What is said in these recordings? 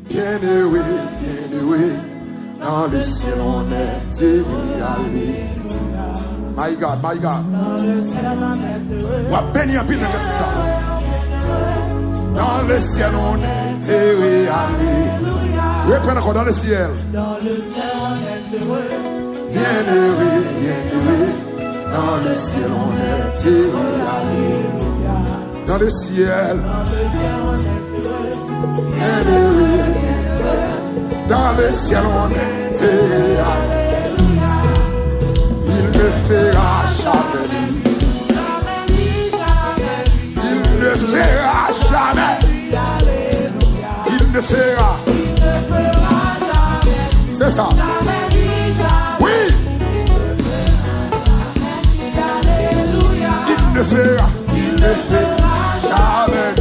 Bien-aimé, bien-aimé, dans le ciel on est heureux, alléluia. My God, my God. Ou à béni en pile de ça. Dans le ciel on est heureux, alléluia. Reprenez encore dans le ciel. Dans le ciel on est heureux. Bien-aimé, bien-aimé, dans le ciel on est heureux, alléluia. Dans le ciel on est heureux. Bien-aimé, bien-aimé, dans le ciel on est heureux, alléluia. Il ne fera jamais. Il ne fera jamais. Il ne fera. C'est ça. Oui. Il ne fera. Il ne fera jamais.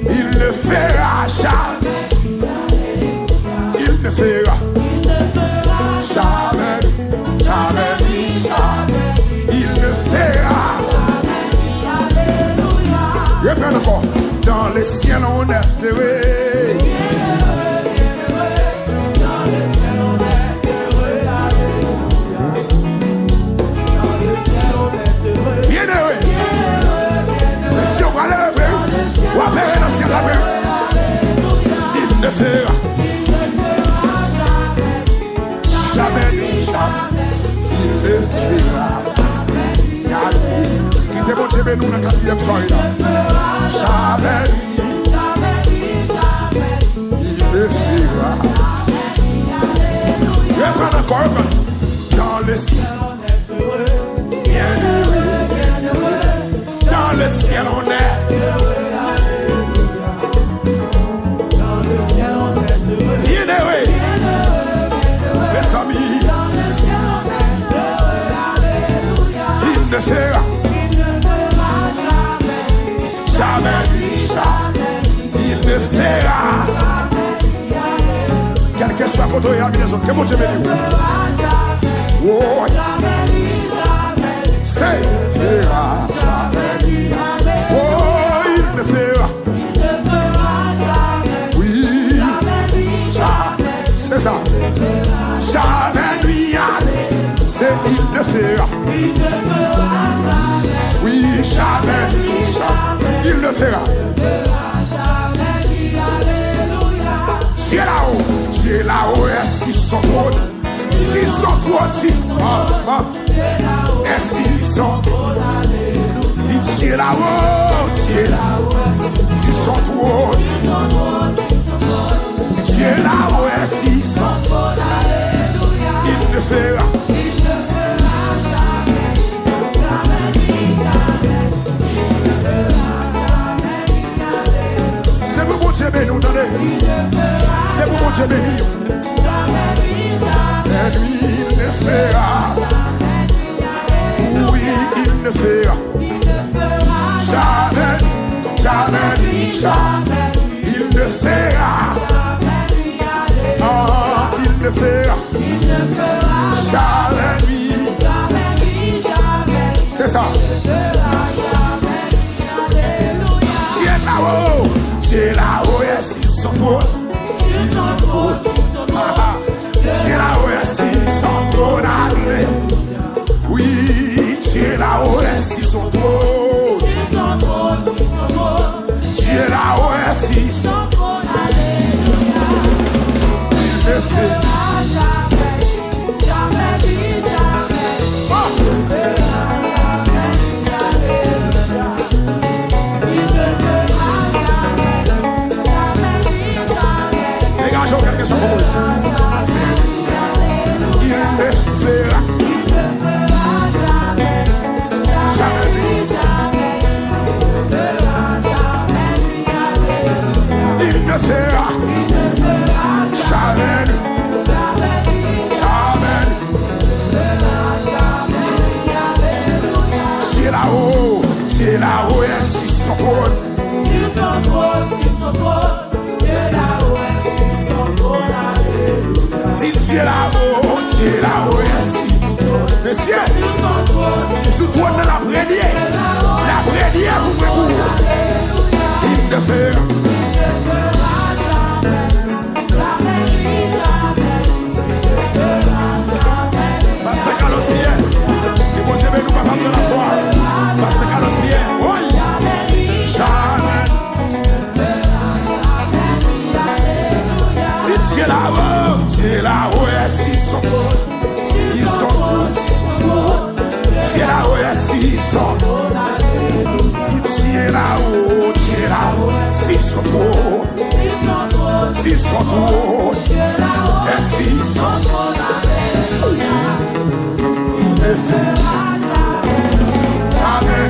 Il ne fera jamais. Il ne fera. Jamais. Jamais. Jamais. Il ne fera. Reprenons encore. Dans le ciel on est heureux. Dans le ciel on est heureux. Dans le ciel on est heureux. Bien heureux. Le ciel va le lever. Ou apparaître dans le ciel la paix. Il ne fera. Jamais. Jamais. Il ne fera. Qui te montre chez nous dans la 4e soirée là. Jamais, il ne fera. Reprends encore, dans le ciel on est heureux, bien heureux, bien heureux. Dans le ciel on est heureux, alléluia. Dans le ciel on est heureux, bien heureux, bien heureux. Les amis, dans le ciel on est heureux, alléluia. Il ne fera. Jamais, il ne fera. Quel que soit votre réalisation, que mon Dieu bénisse. Oh, c'est fera. Oh, il ne fera. Oui, c'est ça. Jamais lui aller. C'est il ne fera. Oui, jamais, jamais. Il le fera. Dieu là-haut, Dieu là-haut est si son trône. Si son trône, si est si son trône. Dit Dieu là-haut, Dieu là-haut, si son trône. Dieu là-haut est si son trône. Il le fera. C'est pour mon Dieu béni, vous entendez? C'est pour mon Dieu béni. Et lui, il ne fera. Oui, il ne fera. Jamais, jamais, jamais. Il ne fera. Ah, il ne fera. Jamais, lui. C'est ça. Dieu là-haut. Dieu là-haut est si son trône. Si son trône. Dieu là-haut est si son trône. Oui, Dieu là-haut est si son trône. Dieu là-haut est si son trône. Il ne fait quelque chose pour vous. Il ne fera jamais. Il ne fera jamais. Dieu là-haut, Dieu là-haut est sur son trône. Sur son trône, sur son trône. Dieu là-haut est sur son trône. Alléluia. Dis Dieu là-haut, Dieu là-haut est sur son trône. Monsieur, sur son trône. Sous trône de la prédière. La prédière vous prévoit. fera. Pasteur Carlos Pierre, que bon Dieu nous pas de la foi. Pasteur Carlos Pierre, oui. Jamais. Dieu là-haut, si son côte, si son côte, si son côte. Dieu là-haut, si son côte. Dieu là-haut, si son côte, si son côte, et si son côte. Il ne fera jamais,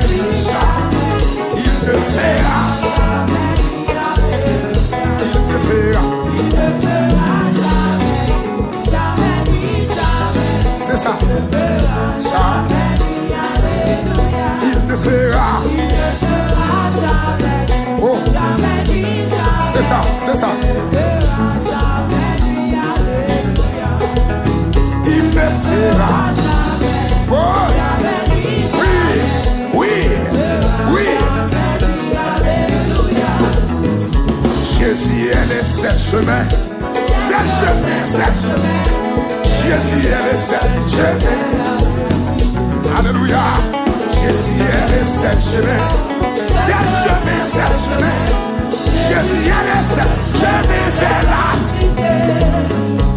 il ne fera, il ne fera. C'est ça. Il ne fera. Oh. C'est ça, c'est ça. Il ne fera. Oh. Oui, oui, oui. Jésus est le seul chemin. Seul chemin, seul chemin. Jésus est le seul chemin. Alléluia. Jésus est le seul chemin. Seul chemin, seul chemin. Jésus est le seul chemin vers la cité.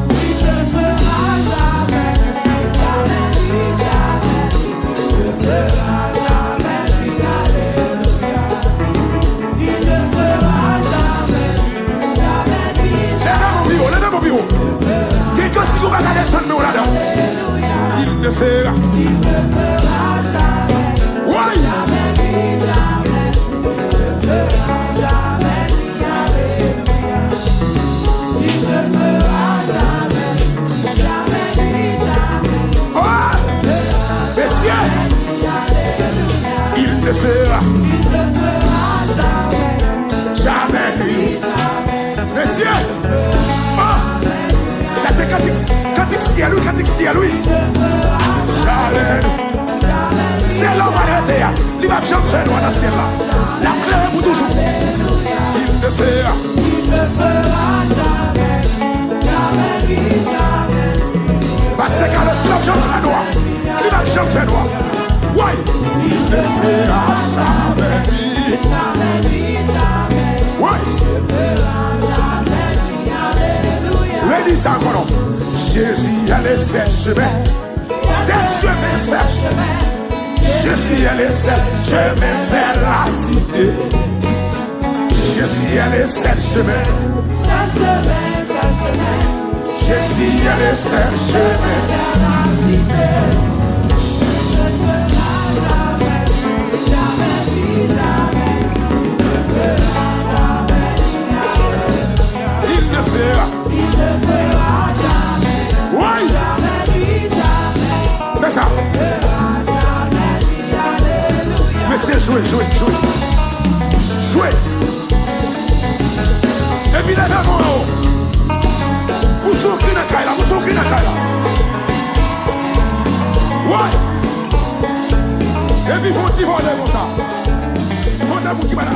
Il ne fera jamais, jamais, jamais. Il ne fera jamais, alléluia. Il ne fera jamais, jamais. Lève mon bureau. Quelqu'un qui va regarder son nom là-dedans. Il ne fera jamais. Oui. Jamais, jamais. Il ne fera jamais, alléluia. Il ne fera jamais, jamais, jamais. Oh, messieurs, il ne fera jamais, lui. Messieurs, ça c'est cantique ciel, oui. Jamais. C'est l'homme à l'intérieur. Il va jamais faire noir dans le ciel là. La claire pour toujours. Il ne fera jamais, jamais, jamais. Parce que Carlos, il va jamais faire noir. Il va jamais faire noir. Oui. Il ne fera jamais, jamais, jamais. Oui. Redis ça encore. Jésus a les sept chemins. Sept chemins, sept chemins. Jésus a les sept chemins vers la cité. Jésus a les sept chemins. Sept chemins, sept chemins. Jésus a les sept chemins vers la cité. Il ne fera jamais. Oui. C'est ça. Mais c'est jouer. Et puis lèvez-vous. Vous souffrez dans Kaila. Ouais. Et puis faut-il voler comme ça. Faut-il qui va là.